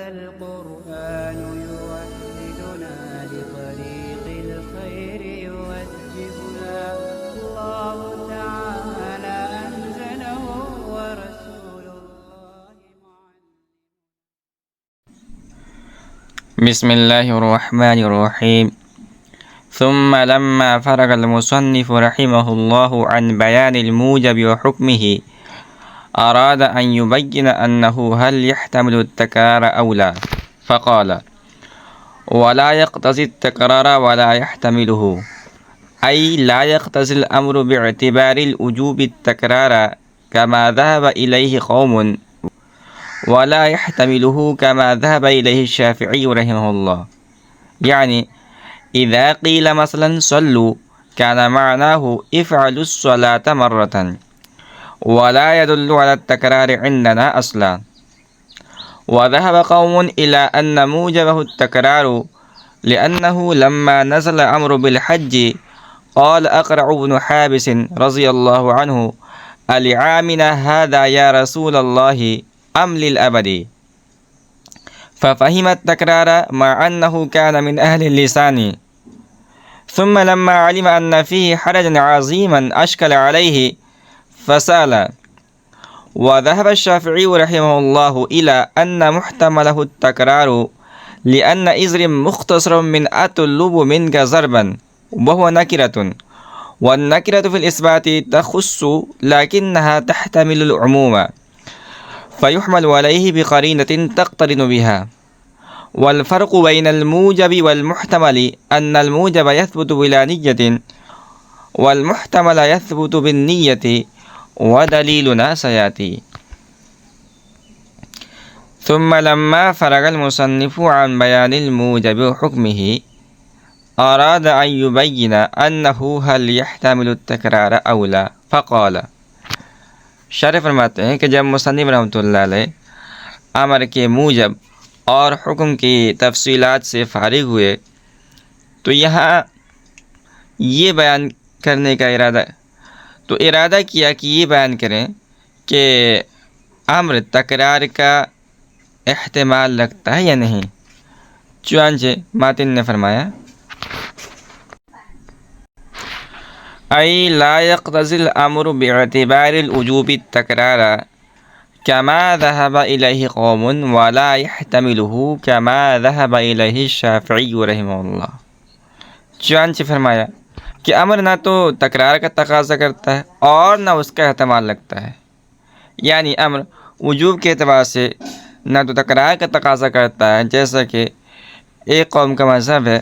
القرآن يوحدنا لطريق الخير يوجهنا الله تعالى أنزله ورسول الله بسم الله الرحمن الرحيم. ثم لما فرغ المصنف رحمه الله عن بيان الموجب وحكمه أراد أن يبين أنه هل يحتمل التكرار أو لا، فقال: ولا يقتضي التكرار ولا يحتمله، أي لا يقتضي الأمر باعتبار الوجوب التكرار كما ذهب إليه قوم، ولا يحتمله كما ذهب إليه الشافعي رحمه الله. يعني إذا قيل مثلا صلوا كان معناه افعلوا الصلاة مرة، ولا يدل على التكرار عندنا أصلا. وذهب قوم إلى أن موجبه التكرار، لأنه لما نزل أمر بالحج قال أقرع بن حابس رضي الله عنه: ألعامنا هذا يا رسول الله أم للأبد؟ ففهم التكرار مع أنه كان من أهل اللسان. ثم لما علم أن فيه حرجا عظيما أشكل عليه فسأل. وذهب الشافعي رحمه الله إلى أن محتمله التكرار، لأن إزر مختصر من أطلب منك ضربا وهو نكرة، والنكرة في الإثبات تخص لكنها تحتمل العموم، فيحمل عليه بقرينة تقترن بها. والفرق بين الموجب والمحتمل أن الموجب يثبت بلا نية، والمحتمل يثبت بالنية، ودليلنا سيأتي. ثم لما فرغ المصنف عن بيان الموجب وحكمه أراد أن يبين أنه هل يحتمل التكرار أو لا، فقال. شارح فرماتے ہیں کہ جب مصنف رحمۃ اللہ علیہ امر کے موجب اور حکم کی تفصیلات سے فارغ ہوئے تو یہاں یہ بیان کرنے کا ارادہ کیا کہ یہ بیان کریں کہ امر تکرار کا احتمال رکھتا ہے یا نہیں. چنانچہ ماتن نے فرمایا: أي لا يقتضي الأمر باعتبار الوجوب التكرار كما ذهب إليه قوم، ولا يحتمله كما ذهب إليه الشافعي رحمه الله. چنانچہ فرمایا کہ امر نہ تو تکرار کا تقاضا کرتا ہے اور نہ اس کا احتمال رکھتا ہے، یعنی امر وجوب کے اعتبار سے نہ تو تکرار کا تقاضا کرتا ہے جیسا کہ ایک قوم کا مذہب ہے،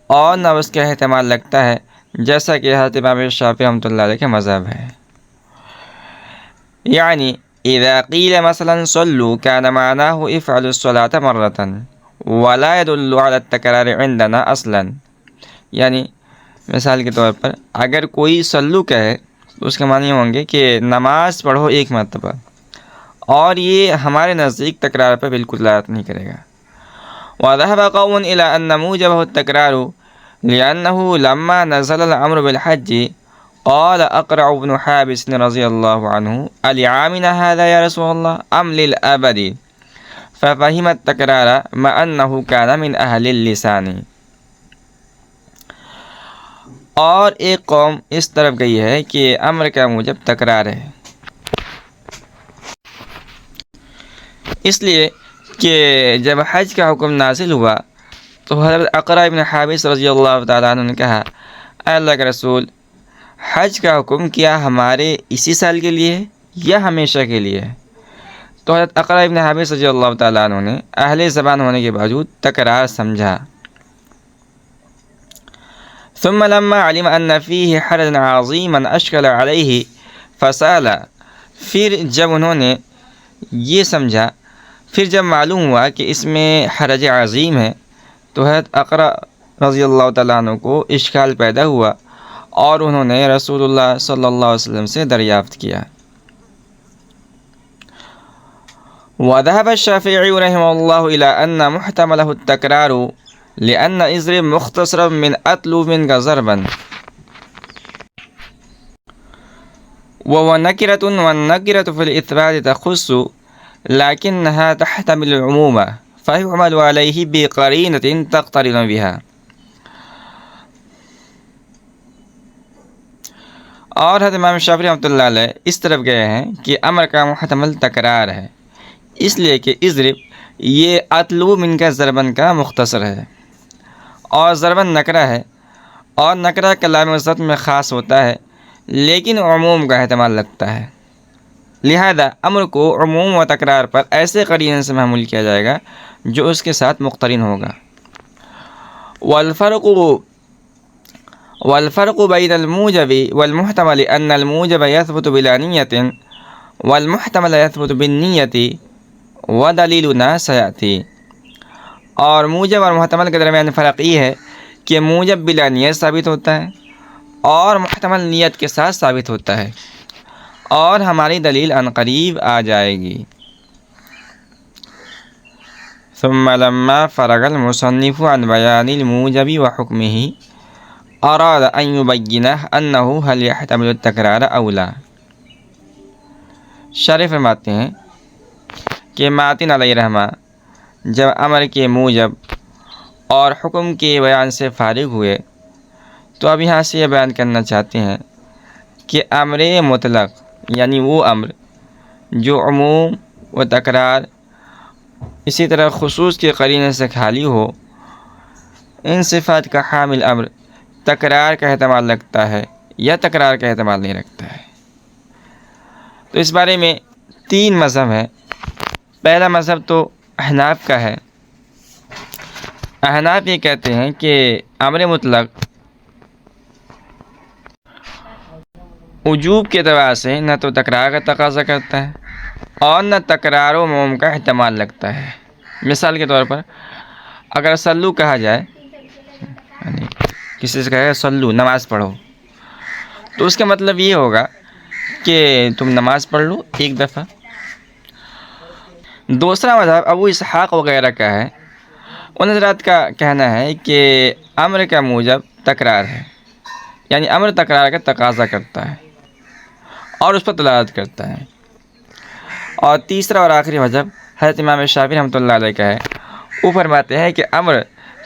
اور نہ اس کا احتمال رکھتا ہے جیسا کہ حضرت امام شافعی رحمۃ اللہ علیہ کا مذہب ہے. یعنی اذا قیل مثلا صلوا كان معناه افعلوا الصلاة مرة ولا يدل على التكرار عندنا اصلا. یعنی مثال کے طور پر اگر کوئی صلو کہے تو اس کے معنی ہوں گے کہ نماز پڑھو ایک مرتبہ، اور یہ ہمارے نزدیک تکرار پر بالکل دلالت نہیں کرے گا. وذهب قوم الى ان موجبه التكرار، لأنه لما نزل الأمر بالحج قال أقرع بن حابس رضي الله عنه: ألعامنا هذا يا رسول الله أم للأبد؟ ففهم التكرار مع أنه كان من أهل اللسان. اور ایک قوم اس طرف گئی ہے کہ امر کا موجب تکرار ہے، اس لیے کہ جب حج کا حکم نازل ہوا تو حضرت اقرع ابن حابس رضی اللہ تعالیٰ عنہ نے کہا: اے اللہ کے رسول، حج کا حکم کیا ہمارے اسی سال کے لیے ہے یا ہمیشہ کے لیے ہے؟ تو حضرت اقرع ابن حابس رضی اللہ تعالیٰ عنہ نے اہل زبان ہونے کے باوجود تکرار سمجھا. ثم لما علم ان فيه حرجا عظيما اشكل عليه فسأل. پھر جب انہوں نے یہ سمجھا، پھر جب معلوم ہوا کہ اس میں حرج عظیم ہے، تو حضرت اقرع رضی اللہ تعالیٰ عنہ کو اشکال پیدا ہوا اور انہوں نے رسول اللہ صلی اللہ علیہ وسلم سے دریافت کیا. وذهب الشافعي رحمه الله إلى أن محتمله التكرار، لأن إزر مختصرا من أطلب منك ضربا، وهو نكرة، والنكرة في الإثبات تخص لكنها تحتمل العموم، فيعمل عليه بقرينة تقترن بها. اور حضرت امام شافعی رحمۃ اللہ علیہ اس طرف گئے ہیں کہ امر کا محتمل تکرار ہے، اس لیے کہ اضرب یہ اطلب من کا ضربن کا مختصر ہے، اور ضربن نکرہ ہے، اور نکرہ کلام وسط میں خاص ہوتا ہے لیکن عموم کا احتمال رکھتا ہے، لہذا امر کو عموم و تکرار پر ایسے قرینہ سے محمول کیا جائے گا جو اس کے ساتھ مقترن ہوگا۔ والفرق بین الموجب والمحتمل ان الموجب يثبت بلا نیة والمحتمل يثبت بالنیة ودلیلنا سیأتی۔ اور موجب اور محتمل کے درمیان فرق یہ ہے کہ موجب بلا نیت ثابت ہوتا ہے اور محتمل نیت کے ساتھ ثابت ہوتا ہے، اور ہماری دلیل عنقریب آ جائے گی۔ ثم لما فرغ المصنف عن بیان الموجب وحکمه اراد ان يبين انه هل يحتمل التکرار او لا۔ شارح فرماتے ہیں کہ ماتن علیہ رحمہ جب امر کے موجب اور حکم کے بیان سے فارغ ہوئے تو اب یہاں سے یہ بیان کرنا چاہتے ہیں کہ امر مطلق یعنی وہ امر جو عموم و تکرار اسی طرح خصوص کے قرینے سے خالی ہو، ان صفات کا حامل امر تکرار کا احتمال رکھتا ہے یا تکرار کا احتمال نہیں رکھتا ہے۔ تو اس بارے میں 3 مذہب ہیں۔ پہلا مذہب تو احناف کا ہے۔ احناف یہ کہتے ہیں کہ امر مطلق وجوب کے اعتبار سے نہ تو تکرار کا تقاضا کرتا ہے اور نہ تکرار و عموم کا احتمال رکھتا ہے۔ مثال کے طور پر اگر صلو کہا جائے، یعنی کسی سے کہے صلو نماز پڑھو، تو اس کا مطلب یہ ہوگا کہ تم نماز پڑھ لو ایک دفعہ۔ دوسرا مذہب ابو اسحاق وغیرہ کا ہے۔ ان حضرات کا کہنا ہے کہ امر کا موجب تکرار ہے، یعنی امر تکرار کا تقاضا کرتا ہے اور اس پر دلالت کرتا ہے۔ اور تیسرا اور آخری مذہب حضرت امام شافعی رحمۃ اللہ علیہ کا ہے۔ وہ فرماتے ہیں کہ امر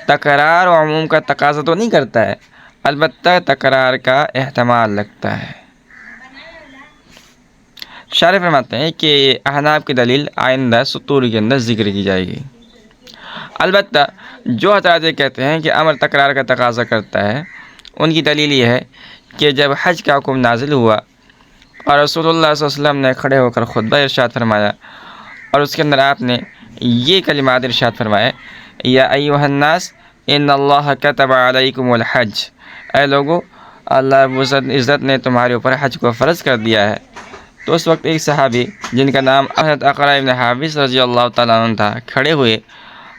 تکرار و عموم کا تقاضا تو نہیں کرتا ہے، البتہ تکرار کا احتمال رکھتا ہے۔ شارح فرماتے ہیں کہ احناف کی دلیل آئندہ سطور کے اندر ذکر کی جائے گی۔ البتہ جو حضرات یہ کہتے ہیں کہ امر تکرار کا تقاضا کرتا ہے، ان کی دلیل یہ ہے کہ جب حج کا حکم نازل ہوا اور رسول اللہ صلی اللہ علیہ وسلم نے کھڑے ہو کر خطبہ ارشاد فرمایا اور اس کے اندر آپ نے یہ کلمات ارشاد فرمائے، یا ایھا الناس ان اللہ کتب علیکم الحج، اے لوگو اللہ رب العزت نے تمہارے اوپر حج کو فرض کر دیا ہے۔ تو اس وقت ایک صحابی جن کا نام حضرت اقرع بن حابس رضی اللہ تعالیٰ عنہ تھا، کھڑے ہوئے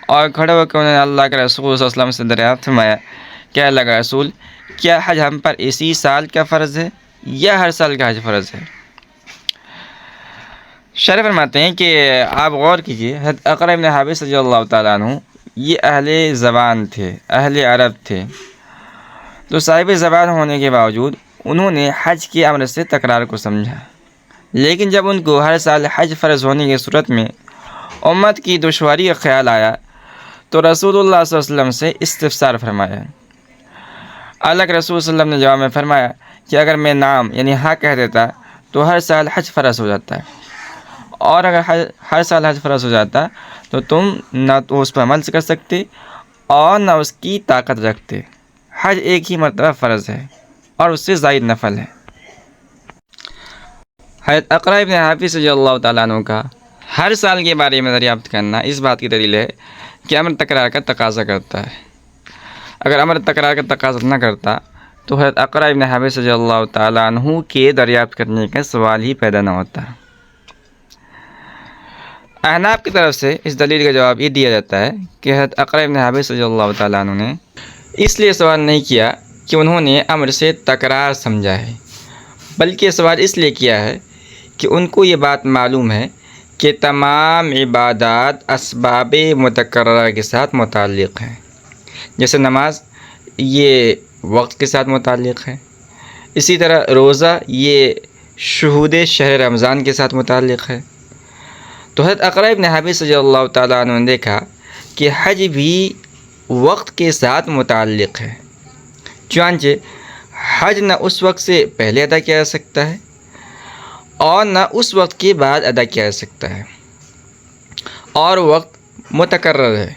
اور کھڑے ہو کے انہوں نے اللہ کے رسول صلی اللہ علیہ وسلم سے دریافت فرمایا کہ اللہ کا رسول، کیا حج ہم پر اسی سال کا فرض ہے یا ہر سال کا حج فرض ہے؟ شرح فرماتے ہیں کہ آپ غور کیجیے، حضرت اقرع بن حابس رضی اللہ تعالیٰ عنہ یہ اہل زبان تھے، اہل عرب تھے، تو صاحب زبان ہونے کے باوجود انہوں نے حج کے امر سے تکرار کو سمجھا، لیکن جب ان کو ہر سال حج فرض ہونے کی صورت میں امت کی دشواری کا خیال آیا تو رسول اللہ صلی اللہ علیہ وسلم سے استفسار فرمایا۔ اللہ کے رسول صلی اللہ علیہ وسلم نے جواب میں فرمایا کہ اگر میں نام یعنی ہاں کہہ دیتا تو ہر سال حج فرض ہو جاتا ہے، اور اگر ہر سال حج فرض ہو جاتا تو تم نہ تو اس پر عمل کر سکتے اور نہ اس کی طاقت رکھتے۔ حج ایک ہی مرتبہ فرض ہے اور اس سے زائد نفل ہے۔ حضرت اقرع بن حابس رضی اللہ تعالیٰ عنہ کا ہر سال کے بارے میں دریافت کرنا اس بات کی دلیل ہے کہ امر تکرار کا تقاضا کرتا ہے۔ اگر امر تکرار کا تقاضا نہ کرتا تو حضرت اقرع بن حابس رضی اللہ تعالیٰ عنہ کے دریافت کرنے کا سوال ہی پیدا نہ ہوتا۔ احناف کی طرف سے اس دلیل کا جواب یہ دیا جاتا ہے کہ حضرت اقرع بن حابس رضی اللہ تعالیٰ عنہ نے اس لیے سوال نہیں کیا کہ انہوں نے امر سے تکرار سمجھا ہے، بلکہ سوال اس لیے کیا ہے کہ ان کو یہ بات معلوم ہے کہ تمام عبادات اسباب متکررہ کے ساتھ متعلق ہیں، جیسے نماز یہ وقت کے ساتھ متعلق ہے، اسی طرح روزہ یہ شہود شہر رمضان کے ساتھ متعلق ہے۔ تو حضرت اقرع بن حابس رضی اللہ تعالیٰ عنہ نے دیکھا کہ حج بھی وقت کے ساتھ متعلق ہے، چنانچہ حج نہ اس وقت سے پہلے ادا کیا جا سکتا ہے اور نہ اس وقت کے بعد ادا کیا جا سکتا ہے، اور وقت متقرر ہے،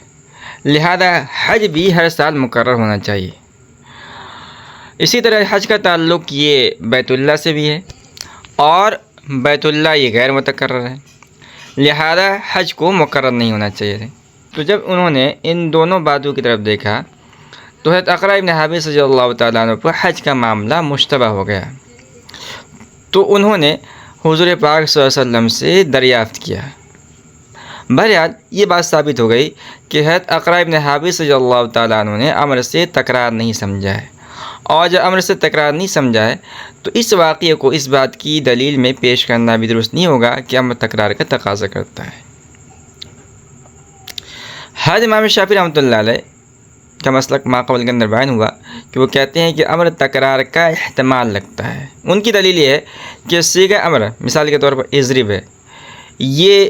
لہذا حج بھی ہر سال مقرر ہونا چاہیے۔ اسی طرح حج کا تعلق یہ بیت اللہ سے بھی ہے، اور بیت اللہ یہ غیر متقرر ہے، لہذا حج کو مقرر نہیں ہونا چاہیے۔ تو جب انہوں نے ان دونوں باتوں کی طرف دیکھا تو حضرت اقرع بن حابس رضی اللہ تعالیٰ عنہ پر حج کا معاملہ مشتبہ ہو گیا، تو انہوں نے حضور پاک صلی اللہ علیہ وسلم سے دریافت کیا۔ بہرحال یہ بات ثابت ہو گئی کہ حضرت اقرع بن حابس رضی اللہ تعالیٰ عنہ نے امر سے تکرار نہیں سمجھا ہے، اور جب امر سے تکرار نہیں سمجھا ہے تو اس واقعے کو اس بات کی دلیل میں پیش کرنا بھی درست نہیں ہوگا کہ امر تکرار کا تقاضا کرتا ہے۔ حضرت امام شافعی رحمۃ اللہ علیہ کا مسلک ماقبل کے اندر بیان ہوا کہ وہ کہتے ہیں کہ امر تکرار کا احتمال لگتا ہے۔ ان کی دلیل یہ ہے کہ صیغہ امر مثال کے طور پر اضرب ہے، یہ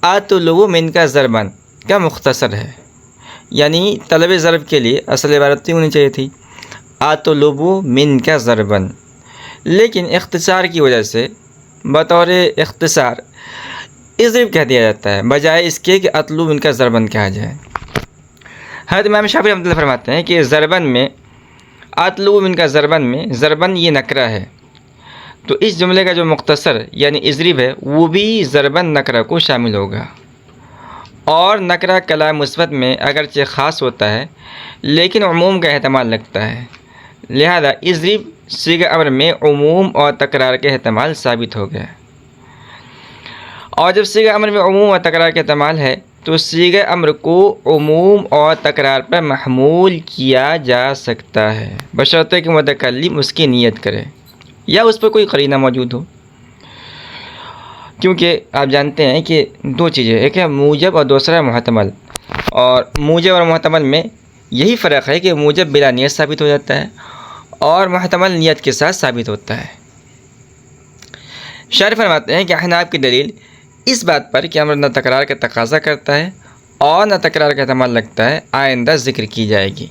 اطلب منک ضربا کا مختصر ہے، یعنی طلب ضرب کے لیے اصل عبارت ہونی چاہیے تھی اطلب منک ضربا، لیکن اختصار کی وجہ سے بطور اختصار اضرب کہہ دیا جاتا ہے بجائے اس کے کہ اطلب منک ضربا کہا جائے۔ حضرت امام شافعی رحمۃ اللہ فرماتے ہیں کہ ضربن میں اطلب منک ضربن میں ضربن یہ نکرہ ہے، تو اس جملے کا جو مختصر یعنی اضرب ہے وہ بھی ضربن نکرہ کو شامل ہوگا، اور نکرہ کلام مثبت میں اگرچہ خاص ہوتا ہے لیکن عموم کا احتمال لگتا ہے، لہذا اضرب صیغہ امر میں عموم اور تکرار کے احتمال ثابت ہو گیا، اور جب صیغہ امر میں عموم اور تکرار کے احتمال ہے تو صیغہ امر کو عموم اور تکرار پر محمول کیا جا سکتا ہے بشرطے کہ متکلم اس کی نیت کرے یا اس پر کوئی قرینہ موجود ہو، کیونکہ آپ جانتے ہیں کہ دو چیزیں، ایک ہے موجب اور دوسرا ہے محتمل، اور موجب اور محتمل میں یہی فرق ہے کہ موجب بلا نیت ثابت ہو جاتا ہے اور محتمل نیت کے ساتھ ثابت ہوتا ہے۔ شارح فرماتے ہیں کہ احناف کی دلیل اس بات پر کہ امر نہ تکرار کا تقاضا کرتا ہے اور نہ تکرار کا احتمال لگتا ہے آئندہ ذکر کی جائے گی۔